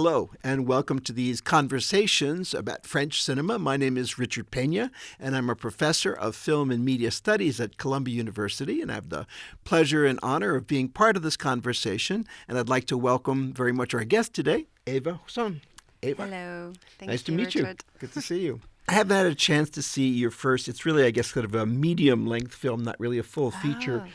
Hello, and welcome to these conversations about French cinema. My name is Richard Peña, and I'm a professor of film and media studies at Columbia University, and I have the pleasure and honor of being part of this conversation. And I'd like to welcome very much our guest today, Eva Husson. Eva. Hello. Nice to meet Richard. you. Good to see you. I haven't had a chance to see your first, it's really, I guess, sort of a medium-length film, not really a full feature,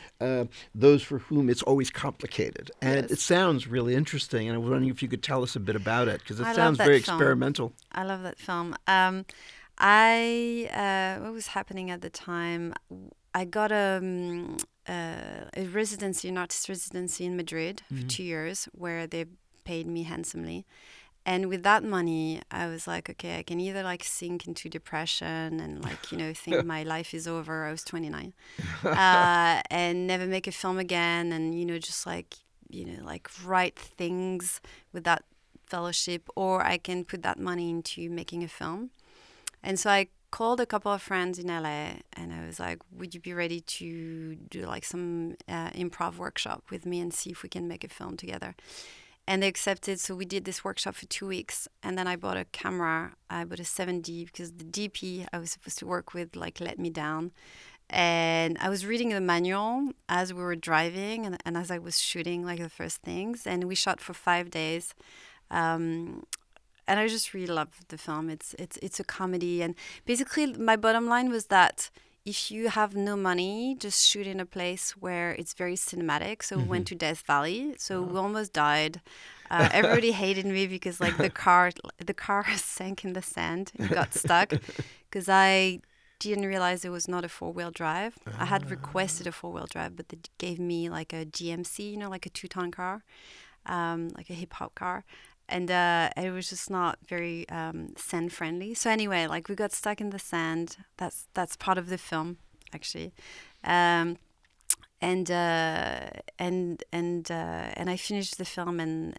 those for whom it's always complicated. And Yes. it sounds really interesting, and I was wondering if you could tell us a bit about it, because it I sounds love very that film. experimental. I love that film. What was happening at the time? I got a residency, an artist residency in Madrid for 2 years, where they paid me handsomely. And with that money, I was like, okay, I can either like sink into depression and like, think my life is over. I was 29 and never make a film again. And, just like write things with that fellowship, or I can put that money into making a film. And so I called a couple of friends in LA and I was like, would you be ready to do like some improv workshop with me and see if we can make a film together? And they accepted, so we did this workshop for 2 weeks. And then I bought a camera. I bought a 7D because the DP I was supposed to work with let me down. And I was reading the manual as we were driving and as I was shooting the first things. And we shot for 5 days. And I just really loved the film. It's a comedy. And basically my bottom line was that if you have no money, just shoot in a place where it's very cinematic. So we went to Death Valley. So we almost died. Everybody hated me because the car sank in the sand and got stuck because I didn't realize it was not a 4-wheel drive. I had requested a 4-wheel drive, but they gave me like a GMC, like a 2-ton car, like a hip hop car. And it was just not very sand friendly. So anyway, we got stuck in the sand. That's part of the film, actually. And I finished the film, and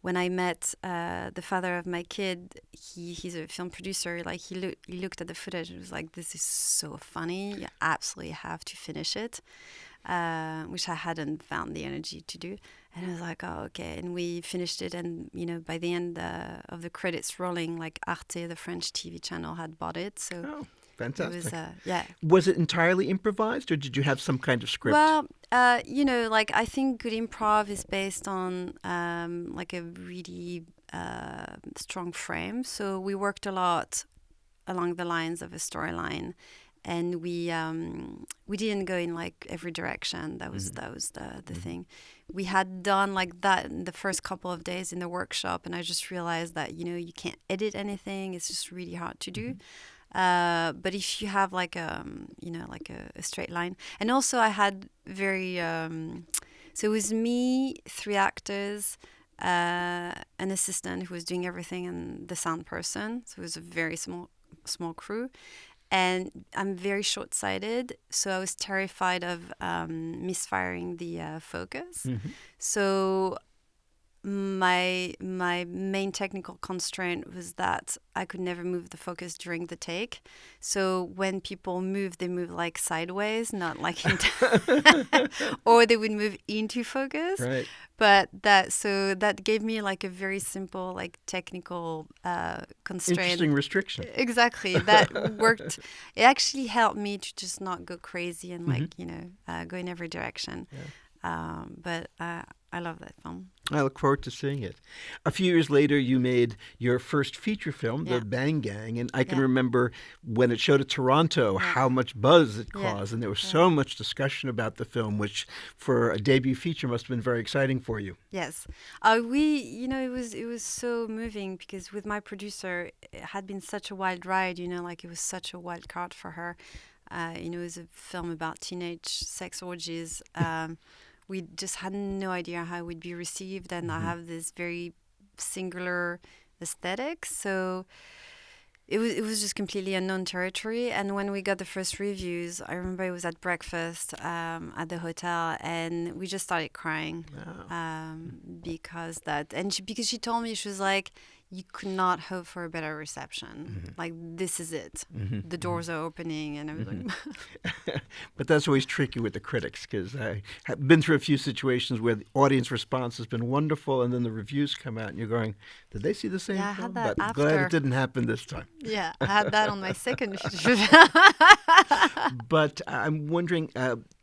when I met the father of my kid, he's a film producer. He looked at the footage and was like, "This is so funny. You absolutely have to finish it." Which I hadn't found the energy to do. And I was like, oh, okay. And we finished it. And, by the end of the credits rolling, Arte, the French TV channel, had bought it. So Fantastic. it was, Was it entirely improvised, or did you have some kind of script? Well, I think good improv is based on a really strong frame. So we worked a lot along the lines of a storyline. And we didn't go in every direction. That was the thing. We had done that in the first couple of days in the workshop, and I just realized that you can't edit anything. It's just really hard to do. But if you have a straight line, and also I had very so it was me, 3 actors, an assistant who was doing everything, and the sound person. So it was a very small crew. And I'm very short-sighted, so I was terrified of misfiring the focus. So my main technical constraint was that I could never move the focus during the take. So when people move, they move sideways, not or they would move into focus. Right. But that gave me a very simple technical constraint. Interesting restriction. Exactly. That worked. It actually helped me to just not go crazy and go in every direction. Yeah. But I love that film. I look forward to seeing it. A few years later, you made your first feature film, The Bang Gang, and I can remember when it showed at Toronto how much buzz it caused, and there was so much discussion about the film, which for a debut feature must have been very exciting for you. Yes. It was so moving because with my producer, it had been such a wild ride, it was such a wild card for her. It was a film about teenage sex orgies. We just had no idea how it would be received, and I have this very singular aesthetic, so it was just completely unknown territory. And when we got the first reviews, I remember it was at breakfast at the hotel, and we just started crying because she told me, she was like, you could not hope for a better reception. Like, this is it. The doors are opening and everything. But that's always tricky with the critics, because I have been through a few situations where the audience response has been wonderful, and then the reviews come out and you're going, did they see the same Yeah, I film? had that But after. glad it didn't happen this time. Yeah, I had that on my second feature. But I'm wondering,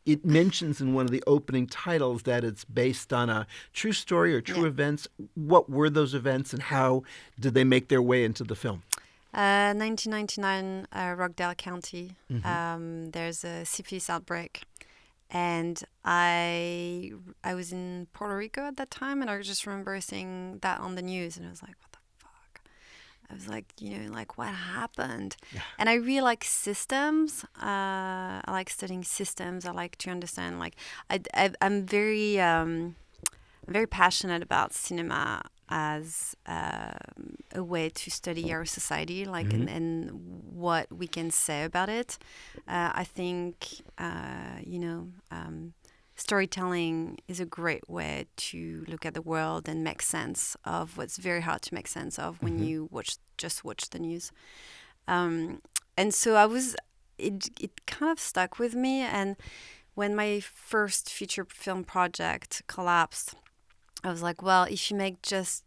it mentions in one of the opening titles that it's based on a true story or true events. What were those events, and how did they make their way into the film? 1999, Rockdale County. There's a syphilis outbreak, and I was in Puerto Rico at that time, and I just remember seeing that on the news, and I was like, what the fuck? I was like, like, what happened? Yeah. And I really like systems. I like studying systems. I like to understand. Like, I'm very passionate about cinema as a way to study our society, like, and what we can say about it. I think, storytelling is a great way to look at the world and make sense of what's very hard to make sense of when you just watch the news. And so it kind of stuck with me. And when my first feature film project collapsed, I was like, well, if you make just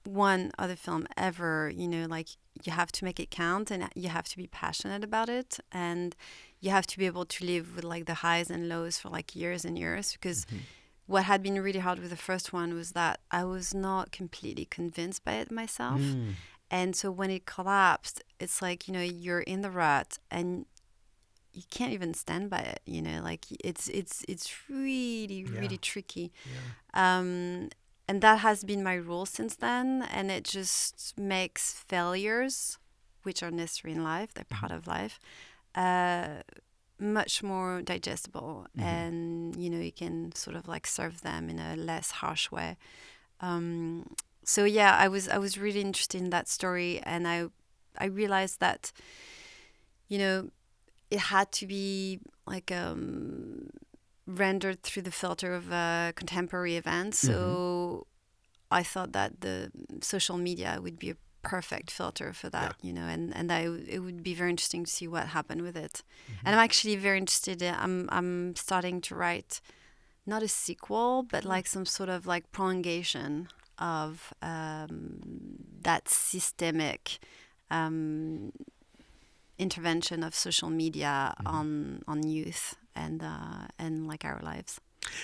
one other film ever, like, you have to make it count, and you have to be passionate about it, and you have to be able to live with, like, the highs and lows for, like, years and years, because what had been really hard with the first one was that I was not completely convinced by it myself. And so when it collapsed, it's like, you're in the rut and you can't even stand by it, like, it's really, really tricky. And that has been my rule since then, and it just makes failures, which are necessary in life, they're part of life, much more digestible, and you can sort of, like, serve them in a less harsh way. So yeah, I was really interested in that story, and I realized that it had to be, like, rendered through the filter of a contemporary event. So I thought that the social media would be a perfect filter for that, and it would be very interesting to see what happened with it. And I'm actually very interested I'm starting to write not a sequel, but like some sort of, like, prolongation of that systemic intervention of social media on youth and like our lives.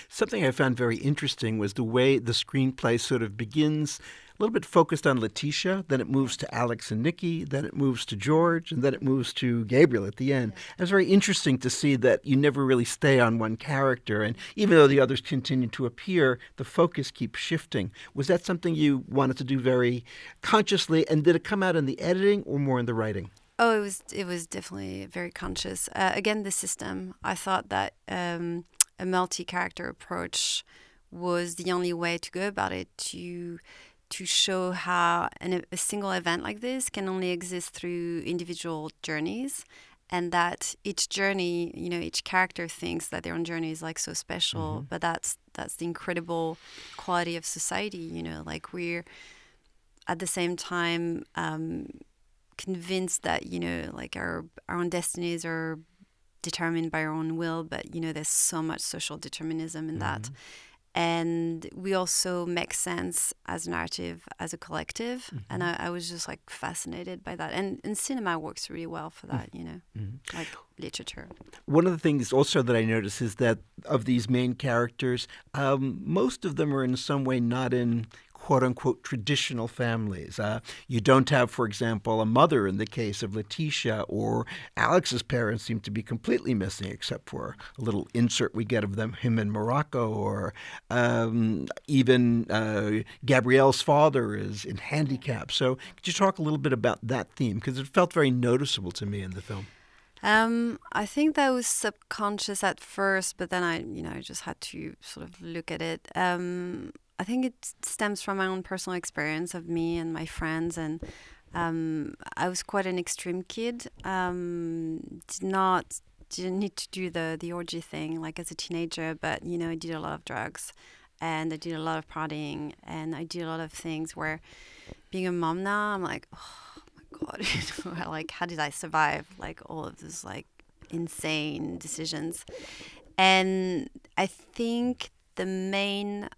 Something I found very interesting was the way the screenplay sort of begins a little bit focused on Letitia, then it moves to Alex and Nikki, then it moves to George, and then it moves to Gabriel at the end. It was very interesting to see that you never really stay on one character, and even though the others continue to appear, the focus keeps shifting. Was that something you wanted to do very consciously, and did it come out in the editing or more in the writing? Oh, it was definitely very conscious. Again, the system. I thought that a multi-character approach was the only way to go about it, to show how a single event like this can only exist through individual journeys, and that each journey, each character thinks that their own journey is, like, so special, but that's the incredible quality of society, like, we're at the same time convinced that, like, our own destinies are determined by our own will, but there's so much social determinism in that. And we also make sense as a narrative, as a collective. And I was just, like, fascinated by that. And cinema works really well for that, like literature. One of the things also that I notice is that of these main characters, most of them are in some way not in quote-unquote traditional families. You don't have, for example, a mother in the case of Letitia, or Alex's parents seem to be completely missing except for a little insert we get of him in Morocco, or even Gabrielle's father is in handicap. So could you talk a little bit about that theme? Because it felt very noticeable to me in the film. I think that was subconscious at first, but then I just had to sort of look at it. I think it stems from my own personal experience of me and my friends, and I was quite an extreme kid. Didn't need to do the orgy thing, like, as a teenager, but I did a lot of drugs, and I did a lot of partying, and I did a lot of things where being a mom now, I'm like, oh my God, like, how did I survive like all of those like insane decisions? And I think the main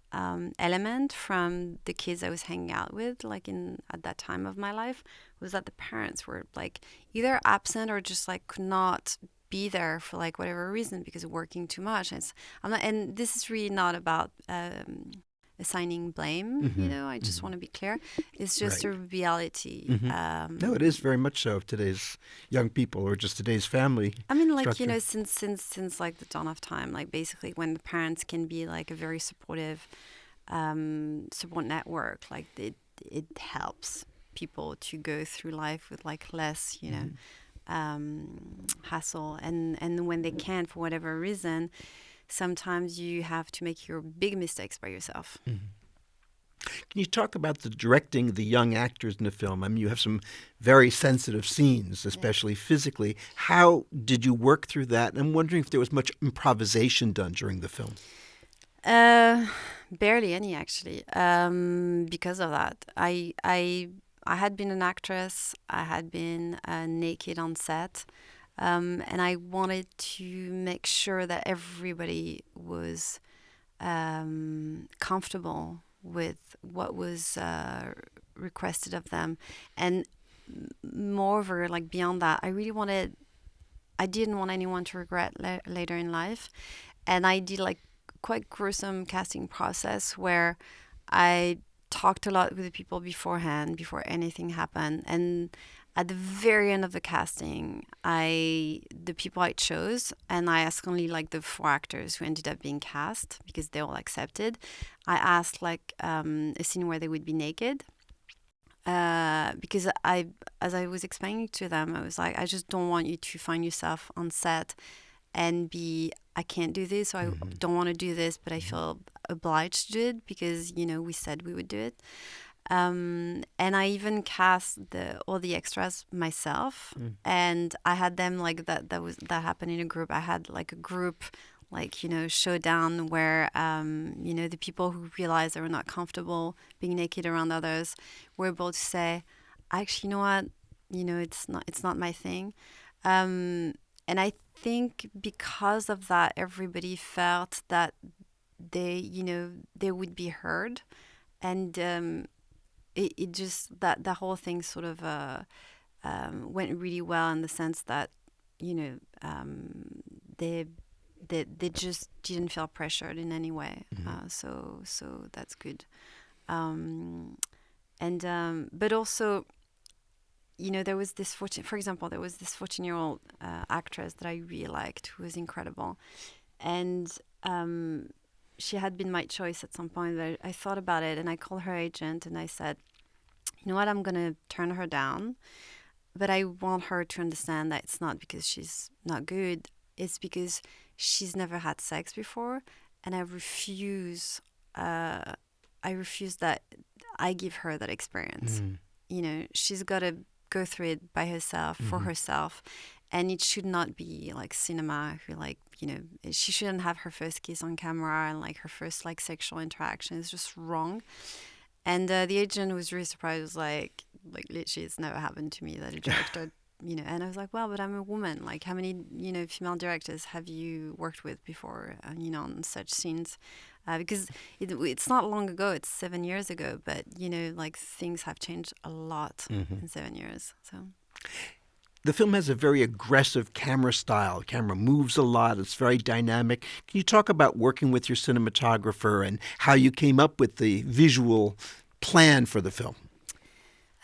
element from the kids I was hanging out with, like at that time of my life, was that the parents were like either absent or just like could not be there for like whatever reason because of working too much. And this is really not about assigning blame. I just want to be clear. It's just a reality. No, it is very much so of today's young people or just today's family. I mean, like, structure. since like the dawn of time, like basically when the parents can be like a very supportive support network, like it helps people to go through life with like less, hassle. And when they can, for whatever reason, sometimes you have to make your big mistakes by yourself. Can you talk about the directing the young actors in the film? I mean, you have some very sensitive scenes, especially physically. How did you work through that? And I'm wondering if there was much improvisation done during the film. Barely any, actually, because of that. I had been an actress. I had been naked on set. And I wanted to make sure that everybody was comfortable with what was requested of them. And moreover, like beyond that, I didn't want anyone to regret later in life. And I did like quite gruesome casting process where I talked a lot with the people beforehand, before anything happened. And at the very end of the casting, the people I chose, and I asked only like the 4 actors who ended up being cast because they all accepted. I asked like a scene where they would be naked, because as I was explaining to them, I was like, I just don't want you to find yourself on set and be, I can't do this, or I don't want to do this, but I feel obliged to do it because we said we would do it. And I even cast all the extras myself, and I had them like that happened in a group. I had like a group like showdown where the people who realized they were not comfortable being naked around others were able to say, actually, you know what, it's not my thing. And I think because of that, everybody felt that they would be heard, and it just that the whole thing sort of went really well in the sense that they just didn't feel pressured in any way. So that's good. But also, there was this 14-year-old actress that I really liked, who was incredible, and she had been my choice at some point. But I thought about it, and I called her agent, and I said, you know what, I'm gonna turn her down, but I want her to understand that it's not because she's not good. It's because she's never had sex before, and I refuse that I give her that experience. She's got to go through it by herself, for herself, and it should not be like cinema, who like, she shouldn't have her first kiss on camera and like her first like sexual interaction. It's just wrong. And the agent was really surprised. Was like literally, it's never happened to me that a director, and I was like, well, but I'm a woman. Like, how many, female directors have you worked with before, on such scenes? Because it's not long ago, it's 7 years ago, but, like things have changed a lot in 7 years. So the film has a very aggressive camera style. The camera moves a lot. It's very dynamic. Can you talk about working with your cinematographer and how you came up with the visual plan for the film?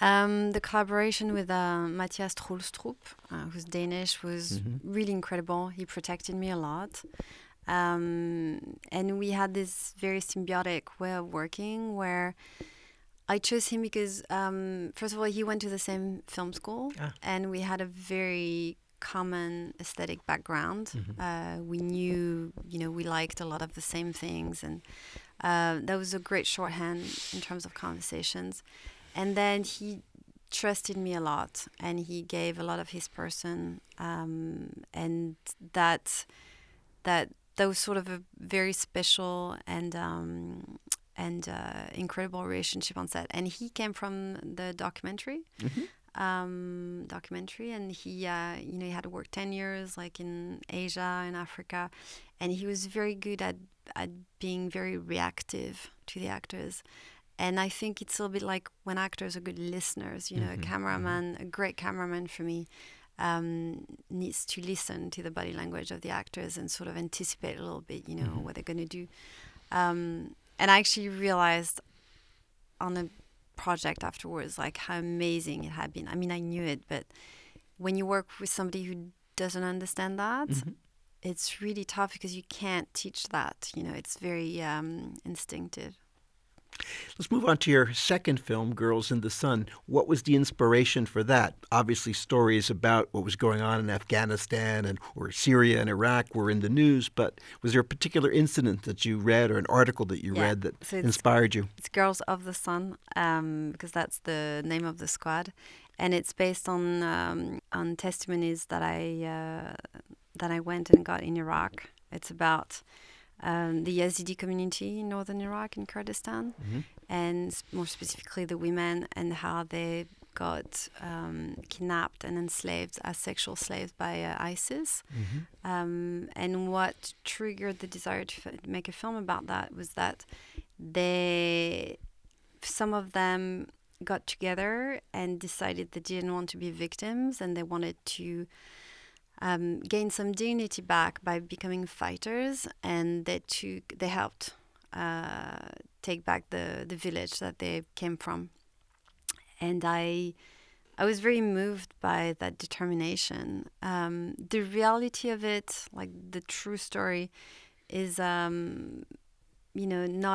The collaboration with Mathias Troelstrup, who's Danish, was really incredible. He protected me a lot. And we had this very symbiotic way of working where I chose him because, first of all, he went to the same film school, and we had a very common aesthetic background. We knew, we liked a lot of the same things, and that was a great shorthand in terms of conversations. And then he trusted me a lot, and he gave a lot of his person, and that was sort of a very special and and incredible relationship on set. And he came from the documentary. And he he had worked 10 years like in Asia and Africa, and he was very good at being very reactive to the actors. And I think it's a little bit like when actors are good listeners, a cameraman, a great cameraman for me, needs to listen to the body language of the actors and sort of anticipate a little bit, what they're going to do. And I actually realized on a project afterwards, like how amazing it had been. I mean, I knew it, but when you work with somebody who doesn't understand that, it's really tough because you can't teach that. It's very instinctive. Let's move on to your second film, Girls in the Sun. What was the inspiration for that? Obviously, stories about what was going on in Afghanistan or Syria and Iraq were in the news, but was there a particular incident that you read or an article that you read that inspired you? It's Girls of the Sun, because that's the name of the squad, and it's based on testimonies that I went and got in Iraq. It's about the Yazidi community in northern Iraq, in Kurdistan, and more specifically the women, and how they got kidnapped and enslaved as sexual slaves by ISIS. And what triggered the desire to make a film about that was that some of them got together and decided they didn't want to be victims, and they wanted to gain some dignity back by becoming fighters, and they helped take back the village that they came from. And I was very moved by that determination. The reality of it, like the true story, is not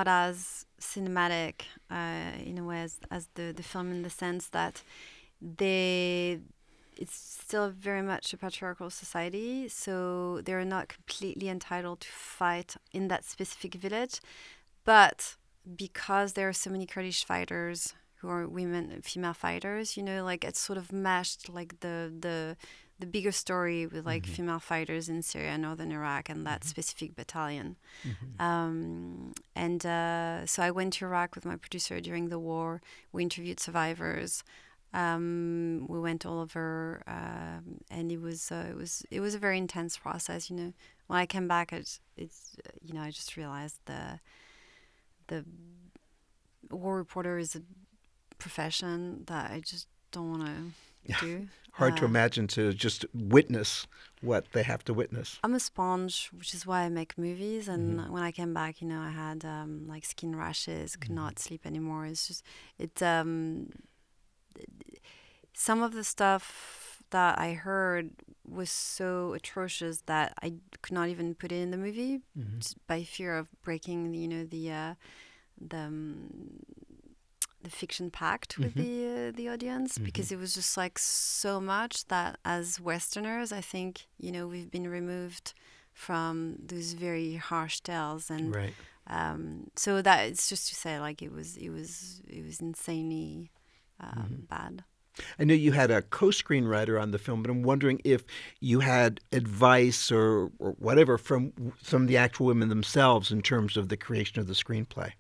as cinematic in a way as the film, in the sense that it's still very much a patriarchal society, so they're not completely entitled to fight in that specific village. But because there are so many Kurdish fighters who are female fighters, it's sort of meshed like the bigger story with like female fighters in Syria, northern Iraq, and that specific battalion. So I went to Iraq with my producer during the war. We interviewed survivors. We went all over, and it was a very intense process. When I came back, I just realized the war reporter is a profession that I just don't want to do. Hard to imagine to just witness what they have to witness. I'm a sponge, which is why I make movies. And when I came back, I had like skin rashes, could not sleep anymore. Some of the stuff that I heard was so atrocious that I could not even put it in the movie, just by fear of breaking, the fiction pact with the audience, because it was just like so much that as Westerners, I think we've been removed from those very harsh tales, and so that it's just to say, like, it was insanely bad. I know you had a co-screenwriter on the film, but I'm wondering if you had advice or whatever from some of the actual women themselves in terms of the creation of the screenplay.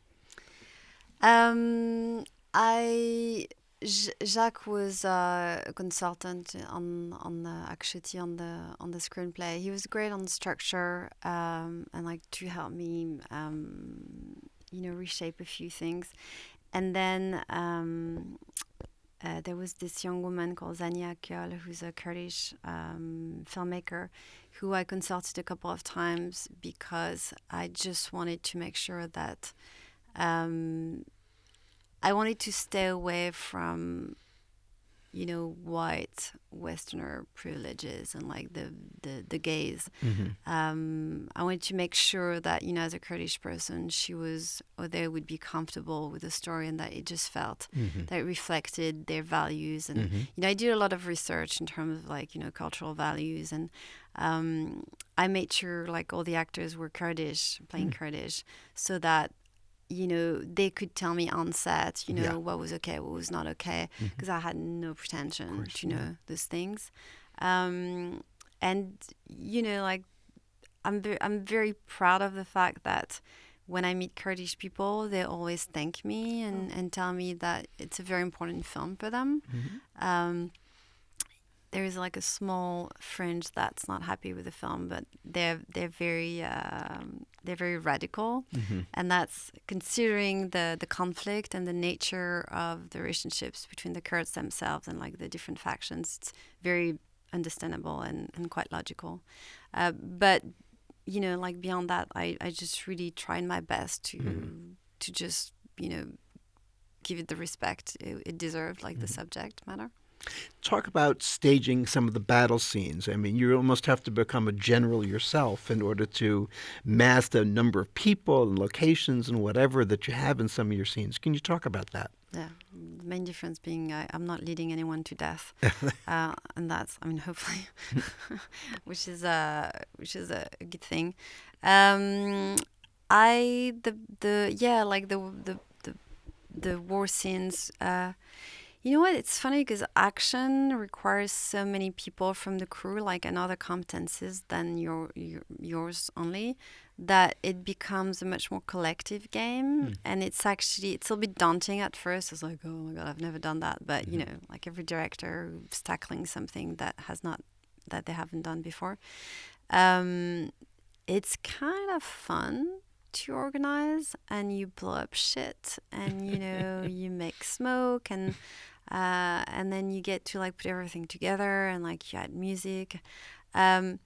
Jacques was a consultant on the screenplay. He was great on structure, and like to help me reshape a few things. And then there was this young woman called Zania Kyol, who's a Kurdish filmmaker, who I consulted a couple of times because I just wanted to make sure that I wanted to stay away from, white Westerner privileges and like the gaze. I wanted to make sure that, as a Kurdish person, they would be comfortable with the story, and that it just felt that it reflected their values. And, I did a lot of research in terms of like, cultural values. And I made sure like all the actors were Kurdish, playing Kurdish, so that they could tell me on set, what was okay, what was not okay, because I had no pretension to know those things. And, like, I'm very proud of the fact that when I meet Kurdish people, they always thank me and tell me that it's a very important film for them. There is like a small fringe that's not happy with the film, but they're very radical, and that's considering the conflict and the nature of the relationships between the Kurds themselves and like the different factions. It's very understandable and quite logical, but like beyond that, I just really tried my best to just give it the respect it deserved, like the subject matter. Talk about staging some of the battle scenes. I mean, you almost have to become a general yourself in order to mask the number of people and locations and whatever that you have in some of your scenes. Can you talk about that? Yeah, the main difference being I'm not leading anyone to death, and that's, I mean, hopefully, which is a good thing. The war scenes. You know what? It's funny because action requires so many people from the crew, like, and other competencies than yours only, that it becomes a much more collective game. And it's a little bit daunting at first. It's like, oh my God, I've never done that. But, like every director who's tackling something that they haven't done before, it's kind of fun to organize, and you blow up shit, and you make smoke, and then you get to like put everything together, and like you add music. I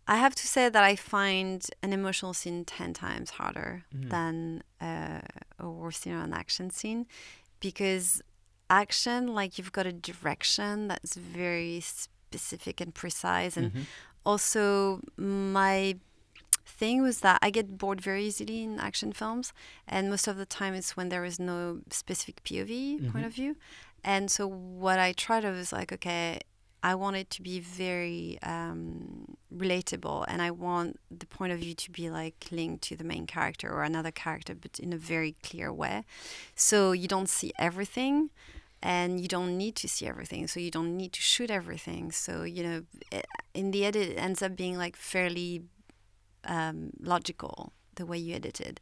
have to say that I find an emotional scene 10 times harder than a war scene or an action scene, because action, like, you've got a direction that's very specific and precise, and also my thing was that I get bored very easily in action films, and most of the time it's when there is no specific POV point of view. And so what I tried to was like, okay, I want it to be very relatable, and I want the point of view to be like linked to the main character or another character, but in a very clear way. So you don't see everything, and you don't need to see everything, so you don't need to shoot everything. So in the edit, it ends up being like fairly logical the way you edit it.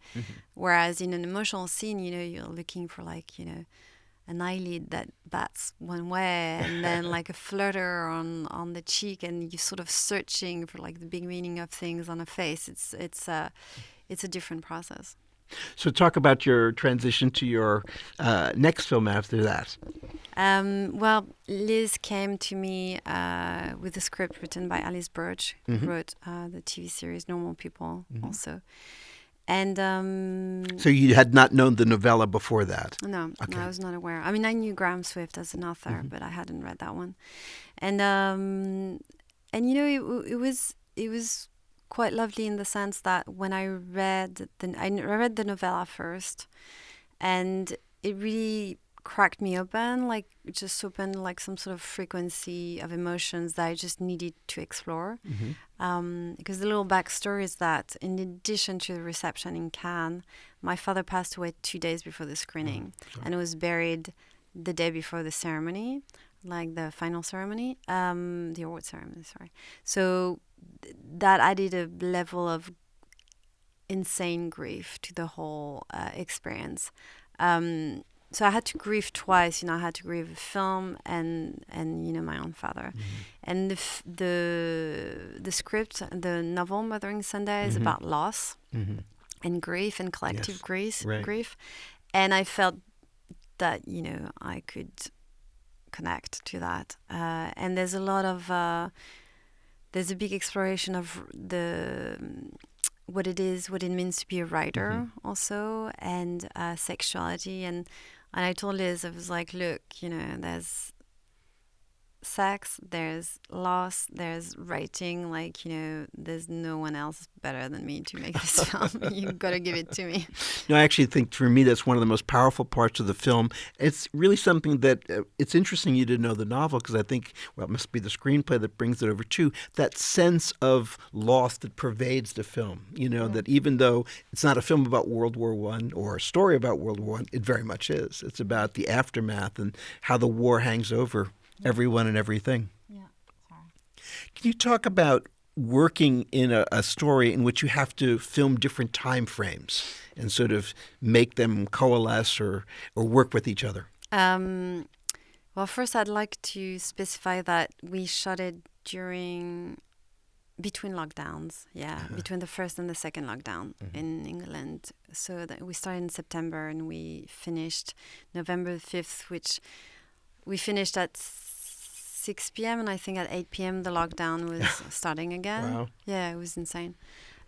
Whereas in an emotional scene, you're looking for like an eyelid that bats one way, and then like a flutter on the cheek, and you're sort of searching for like the big meaning of things on a face. It's a different process. So talk about your transition to your next film after that. Well, Liz came to me with a script written by Alice Birch, who wrote the TV series Normal People also. And so you had not known the novella before that? No, okay. No, I was not aware. I mean, I knew Graham Swift as an author, but I hadn't read that one. And it was quite lovely in the sense that when I read the novella first, and it really cracked me open, like it just opened like some sort of frequency of emotions that I just needed to explore. Because the little backstory is that in addition to the reception in Cannes, my father passed away 2 days before the screening, and was buried the day before the ceremony, like the final ceremony, the award ceremony, sorry. So that added a level of insane grief to the whole experience. So I had to grieve twice. I had to grieve the film and my own father. And the script, the novel Mothering Sunday, is about loss and grief and collective grief. And I felt that I could connect to that. And there's a lot of there's a big exploration of what it means to be a writer also, and sexuality. And I told Liz, I was like, look, there's sex, there's loss, there's writing, like, there's no one else better than me to make this film. You've got to give it to me. No, I actually think for me that's one of the most powerful parts of the film. It's really something that it's interesting you didn't know the novel, because I think, well, it must be the screenplay that brings it over too, that sense of loss that pervades the film, that even though it's not a film about World War I or a story about World War I, it very much is. It's about the aftermath and how the war hangs over everyone and everything. Yeah, sorry. Can you talk about working in a story in which you have to film different time frames and sort of make them coalesce or work with each other? Well, first I'd like to specify that we shot it between lockdowns, between the first and the second lockdown in England. So that we started in September and we finished November 5th, which we finished at 6 p.m. and I think at 8 p.m. the lockdown was starting again. Wow. Yeah, it was insane.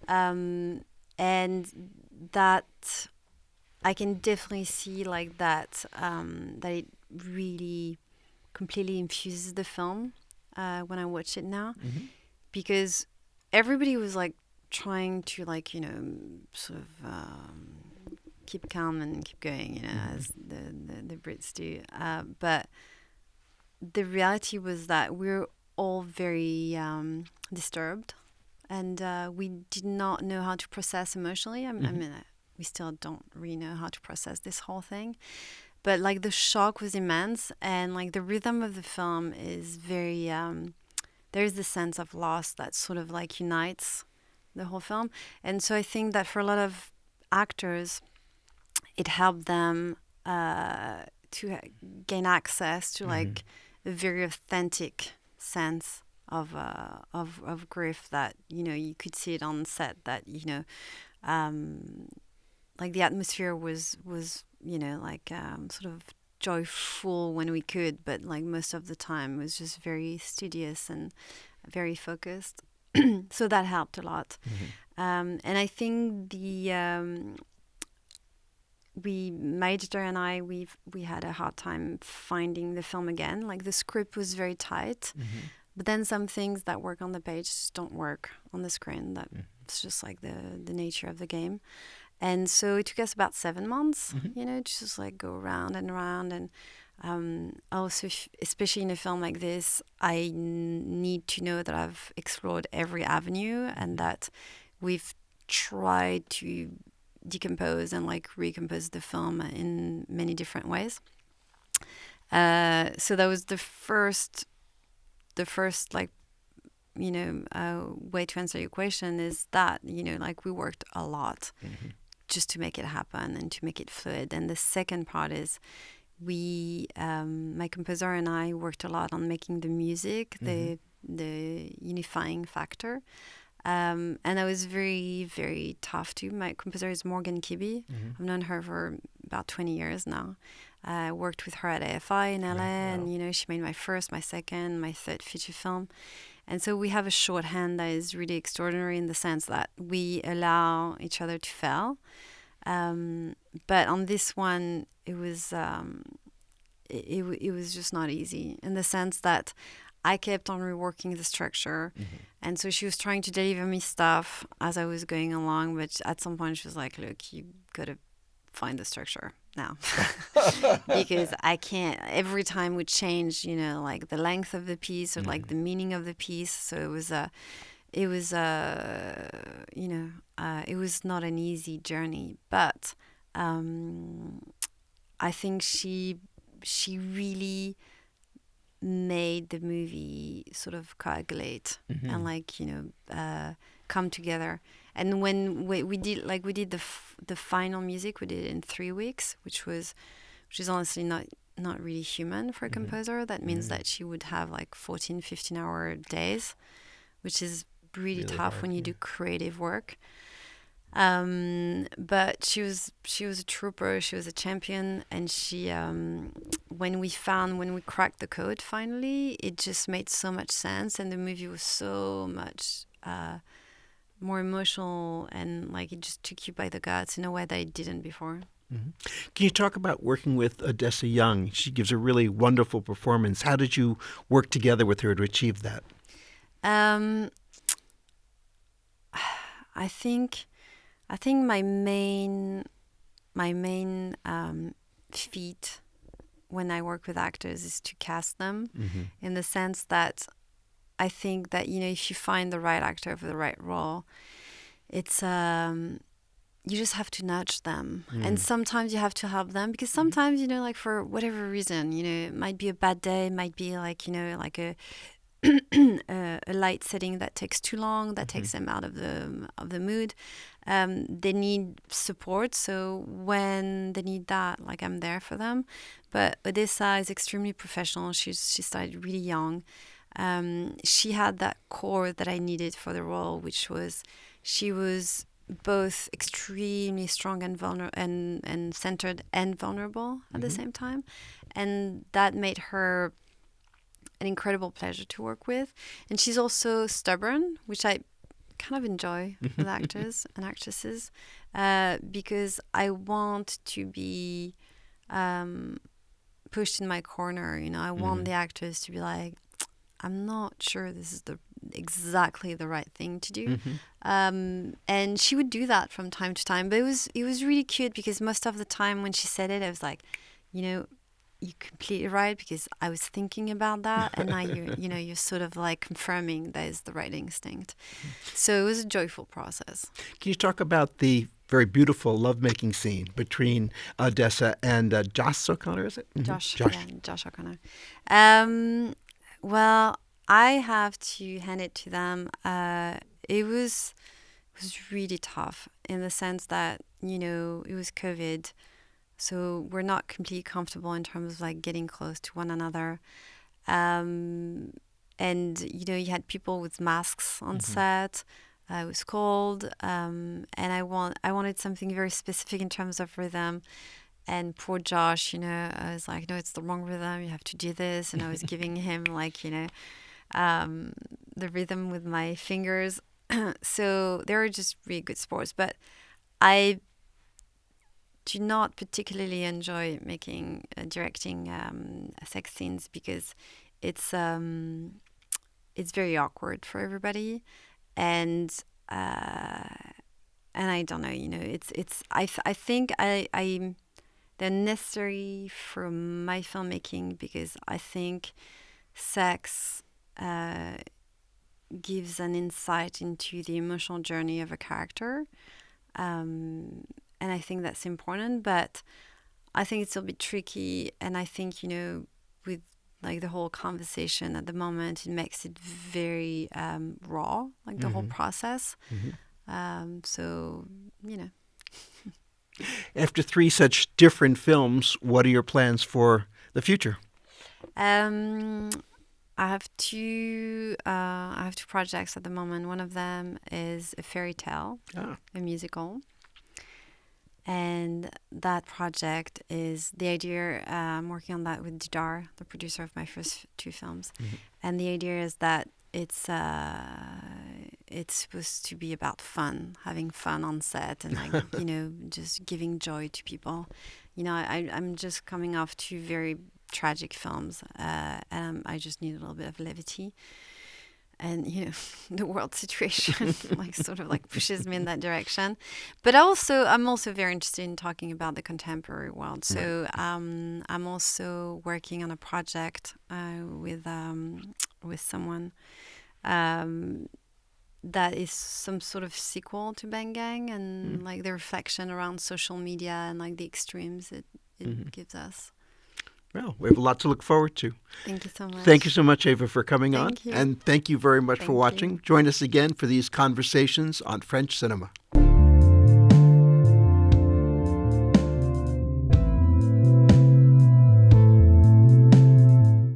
And that I can definitely see like that it really completely infuses the film when I watch it now, because everybody was like trying to like, you know, sort of keep calm and keep going, you know, as the Brits do. But the reality was that we're all very disturbed, and we did not know how to process emotionally. I mean, we still don't really know how to process this whole thing. But like the shock was immense, and like the rhythm of the film is very, there's this sense of loss that sort of like unites the whole film. And so I think that for a lot of actors, it helped them to gain access to like a very authentic sense of grief that, you know, you could see it on set, that, you know, like the atmosphere was you know, like sort of joyful when we could, but like most of the time was just very studious and very focused. So that helped a lot. And I think my editor and I, we had a hard time finding the film again. Like the script was very tight, but then some things that work on the page just don't work on the screen. That's just like the nature of the game. And so it took us about 7 months, you know, to just like go around and around. And also, especially in a film like this, I need to know that I've explored every avenue and that we've tried to decompose and like recompose the film in many different ways. So that was the first like, you know, way to answer your question is that, you know, like we worked a lot just to make it happen and to make it fluid. And the second part is my composer and I worked a lot on making the music, the unifying factor. And that was very, very tough too. My composer is Morgan Kibbe. I've known her for about 20 years now. I worked with her at AFI in LA, and, you know, she made my first, my second, my third feature film. And so we have a shorthand that is really extraordinary in the sense that we allow each other to fail. But on this one, it was just not easy in the sense that I kept on reworking the structure. And so she was trying to deliver me stuff as I was going along. But at some point she was like, look, you got to find the structure now. Because I can't, every time we change, you know, like the length of the piece or like the meaning of the piece. So it was you know, it was not an easy journey. But I think she really made the movie sort of coagulate and like, you know, come together. And when we did the final music, we did it in 3 weeks, which is honestly not really human for a composer. That means that she would have like 14, 15-hour days, which is really tough hard, when you do creative work. But she was a trooper. She was a champion, and she when we cracked the code finally, it just made so much sense, and the movie was so much more emotional, and like it just took you by the guts in a way that it didn't before. Can you talk about working with Odessa Young? She gives a really wonderful performance. How did you work together with her to achieve that? I think my main feat when I work with actors is to cast them, in the sense that I think that, you know, if you find the right actor for the right role, it's you just have to nudge them, and sometimes you have to help them, because sometimes, you know, like for whatever reason, you know, it might be a bad day, it might be like, you know, like a light setting that takes too long, that takes them out of the mood. They need support, so when they need that, like, I'm there for them. But Odessa is extremely professional. She started really young. She had that core that I needed for the role, which was she was both extremely strong and and centered and vulnerable at the same time, and that made her an incredible pleasure to work with. And she's also stubborn, which I kind of enjoy with actors and actresses, because I want to be pushed in my corner. I want the actors to be like, I'm not sure this is exactly the right thing to do. And she would do that from time to time, but it was really cute, because most of the time when she said it, I was like, you're completely right, because I was thinking about that, and now you're sort of like confirming that is the right instinct. So it was a joyful process. Can you talk about the very beautiful lovemaking scene between Odessa and Josh O'Connor, is it? Josh O'Connor. Well, I have to hand it to them. It was really tough, in the sense that, it was COVID. So we're not completely comfortable in terms of like getting close to one another. And, you had people with masks on set. It was cold. And I wanted something very specific in terms of rhythm. And poor Josh, I was like, no, it's the wrong rhythm. You have to do this. And I was giving him like, the rhythm with my fingers. So they were just really good sports. But I do not particularly enjoy directing sex scenes, because it's very awkward for everybody, and I don't know, I think they're necessary for my filmmaking, because I think sex gives an insight into the emotional journey of a character. And I think that's important, but I think it's a bit tricky. And I think, with like the whole conversation at the moment, it makes it very raw, like the whole process. So. After 3 such different films, what are your plans for the future? I have two projects at the moment. One of them is a fairy tale, a musical. And that project is the idea. I'm working on that with Didar, the producer of my first 2 films. And the idea is that it's supposed to be about fun, having fun on set, and like just giving joy to people. I'm just coming off 2 very tragic films, and I just need a little bit of levity. And, the world situation like sort of like pushes me in that direction. But I'm also very interested in talking about the contemporary world. So I'm also working on a project with someone that is some sort of sequel to Bang Gang, and like the reflection around social media and like the extremes it gives us. Well, we have a lot to look forward to. Thank you so much. Thank you so much, Eva, for coming on. Thank you. And thank you very much for watching. Join us again for these conversations on French cinema.